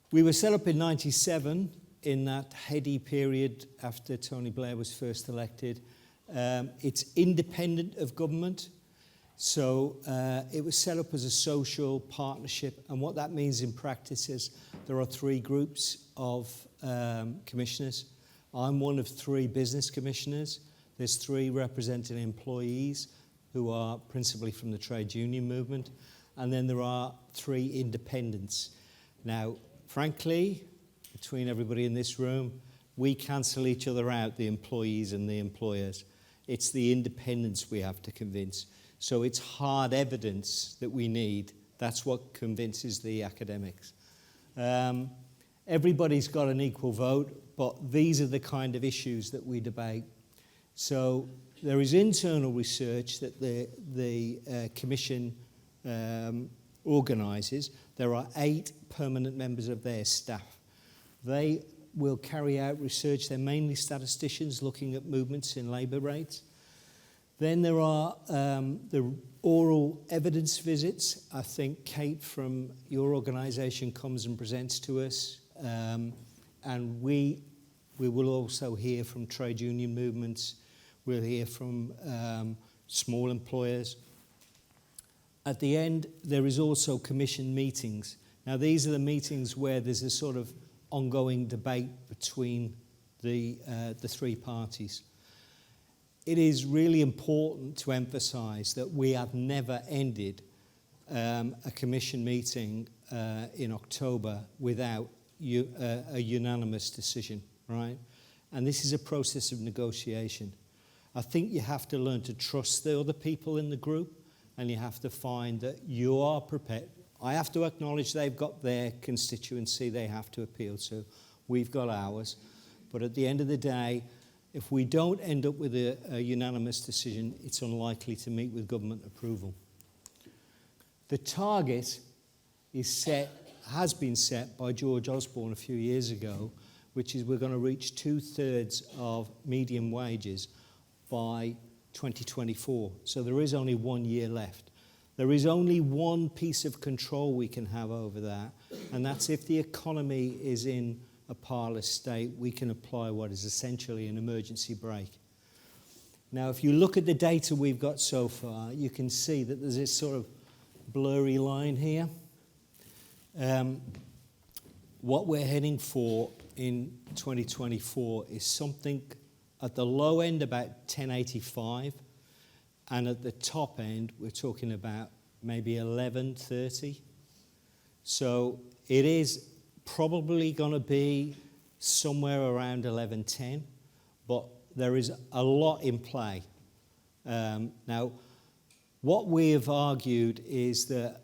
We were set up in 97 in that heady period after Tony Blair was first elected. It's independent of government, so it was set up as a social partnership, and what that means in practice is there are 3 groups of commissioners. I'm one of 3 business commissioners. There's 3 representing employees who are principally from the trade union movement, and then there are 3 independents. Now, frankly, between everybody in this room, we cancel each other out, the employees and the employers. It's the independents we have to convince. So it's hard evidence that we need. That's what convinces the academics. Everybody's got an equal vote, but these are the kind of issues that we debate. So there is internal research that the Commission organises. There are 8 permanent members of their staff. They will carry out research. They're mainly statisticians looking at movements in labour rates. Then there are the oral evidence visits. I think Kate from your organisation comes and presents to us. And we will also hear from trade union movements. We'll hear from small employers. At the end, there is also commission meetings. Now, these are the meetings where there's a sort of ongoing debate between the 3 parties. It is really important to emphasise that we have never ended a commission meeting in October without a unanimous decision, right? And this is a process of negotiation. I think you have to learn to trust the other people in the group, and you have to find that you are prepared. I have to acknowledge they've got their constituency they have to appeal to. We've got ours. But at the end of the day, if we don't end up with a unanimous decision, it's unlikely to meet with government approval. The target has been set by George Osborne a few years ago, which is we're going to reach 2/3 of median wages by 2024. So there is only 1 year left. There is only one piece of control we can have over that, and that's if the economy is in a parlous state, we can apply what is essentially an emergency brake. Now, if you look at the data we've got so far, you can see that there's this sort of blurry line here. What we're heading for in 2024 is something at the low end about 1085, and at the top end we're talking about maybe 1130. So it is probably going to be somewhere around 1110, but there is a lot in play. Now, what we have argued is that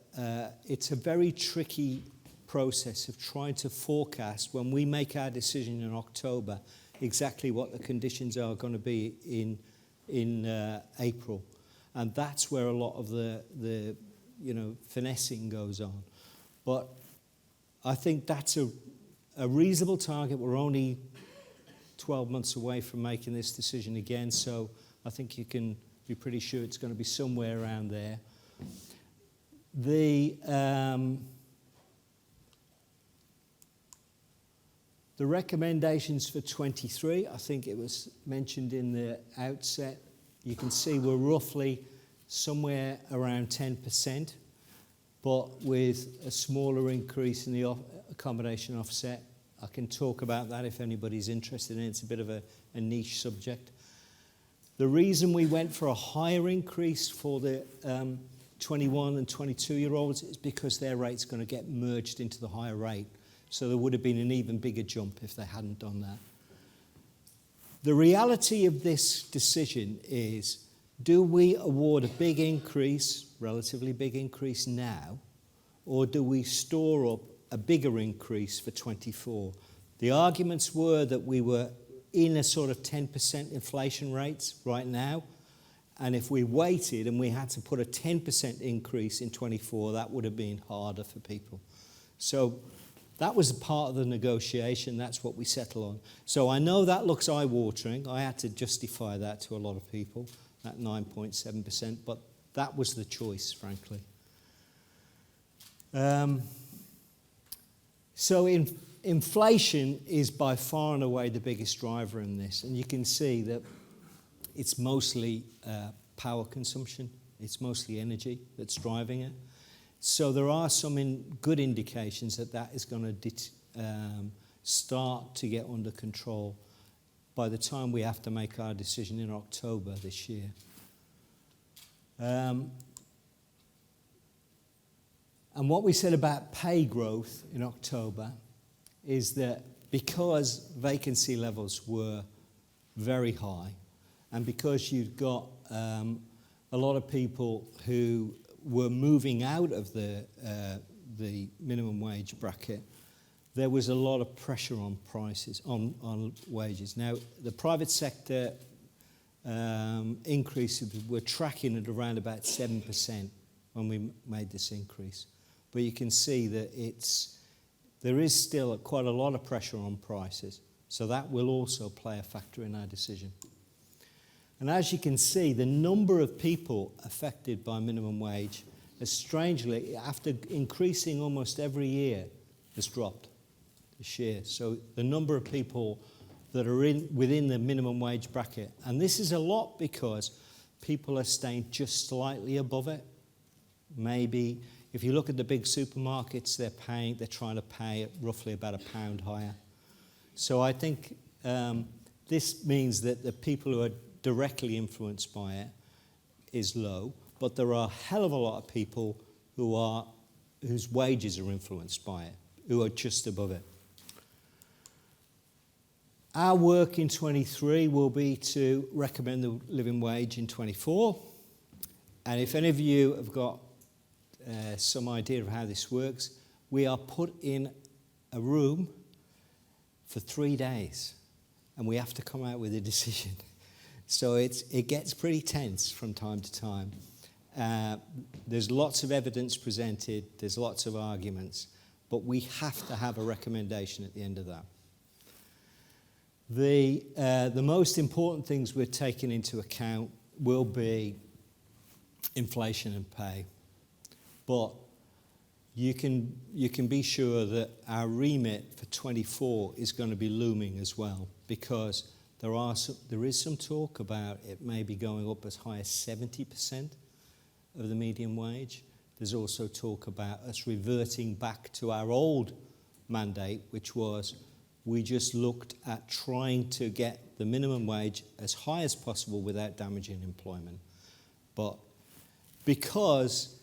it's a very tricky process of trying to forecast when we make our decision in October exactly what the conditions are going to be in April, and that's where a lot of the finessing goes on. But I think that's a reasonable target. We're only 12 months away from making this decision again, so I think you can be pretty sure it's going to be somewhere around there. The recommendations for 23, I think it was mentioned in the outset. You can see we're roughly somewhere around 10%, but with a smaller increase in the accommodation offset. I can talk about that if anybody's interested in it. It's a bit of a niche subject. The reason we went for a higher increase for the 21 and 22-year-olds is because their rate's going to get merged into the higher rate. So there would have been an even bigger jump if they hadn't done that. The reality of this decision is, do we award a big increase, relatively big increase now, or do we store up a bigger increase for 24? The arguments were that we were in a sort of 10% inflation rates right now, and if we waited and we had to put a 10% increase in 24, that would have been harder for people. So that was a part of the negotiation. That's what we settled on. So I know that looks eye-watering. I had to justify that to a lot of people, that 9.7%, but that was the choice, frankly. So inflation is by far and away the biggest driver in this. And you can see that it's mostly power consumption. It's mostly energy that's driving it. So there are some good indications that that is going to start to get under control by the time we have to make our decision in October this year. And what we said about pay growth in October is that because vacancy levels were very high, and because you've got a lot of people who were moving out of the minimum wage bracket, there was a lot of pressure on prices, on wages. Now, the private sector increases were tracking at around about 7% when we made this increase. But you can see that there is still quite a lot of pressure on prices. So that will also play a factor in our decision. And as you can see, the number of people affected by minimum wage has strangely, after increasing almost every year, has dropped this year. So the number of people that are within the minimum wage bracket, and this is a lot because people are staying just slightly above it. Maybe if you look at the big supermarkets, they're trying to pay roughly about £1 higher. So I think this means that the people who are directly influenced by it is low, but there are a hell of a lot of people whose wages are influenced by it, who are just above it. Our work in 23 will be to recommend the living wage in 24. And if any of you have got some idea of how this works, we are put in a room for 3 days and we have to come out with a decision. So it gets pretty tense from time to time. There's lots of evidence presented, there's lots of arguments, but we have to have a recommendation at the end of that. The most important things we're taking into account will be inflation and pay. But you can be sure that our remit for 24 is going to be looming as well, because there is some talk about it maybe going up as high as 70% of the median wage. There's also talk about us reverting back to our old mandate, which was we just looked at trying to get the minimum wage as high as possible without damaging employment. But because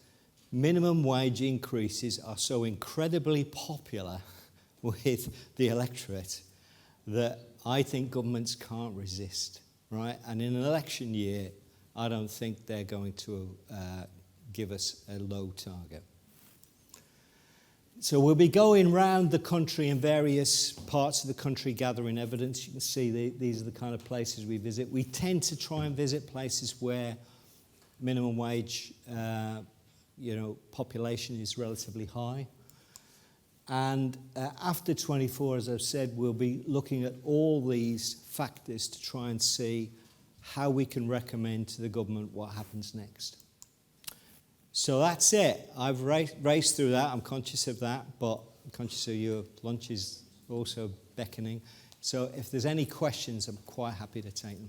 minimum wage increases are so incredibly popular with the electorate that I think governments can't resist, right? And in an election year, I don't think they're going to give us a low target. So we'll be going around the country in various parts of the country gathering evidence. You can see these are the kind of places we visit. We tend to try and visit places where minimum wage population is relatively high. And after 24, as I've said, we'll be looking at all these factors to try and see how we can recommend to the government what happens next. So that's it. I've raced through that. I'm conscious of that, but I'm conscious of your lunch is also beckoning. So if there's any questions, I'm quite happy to take them.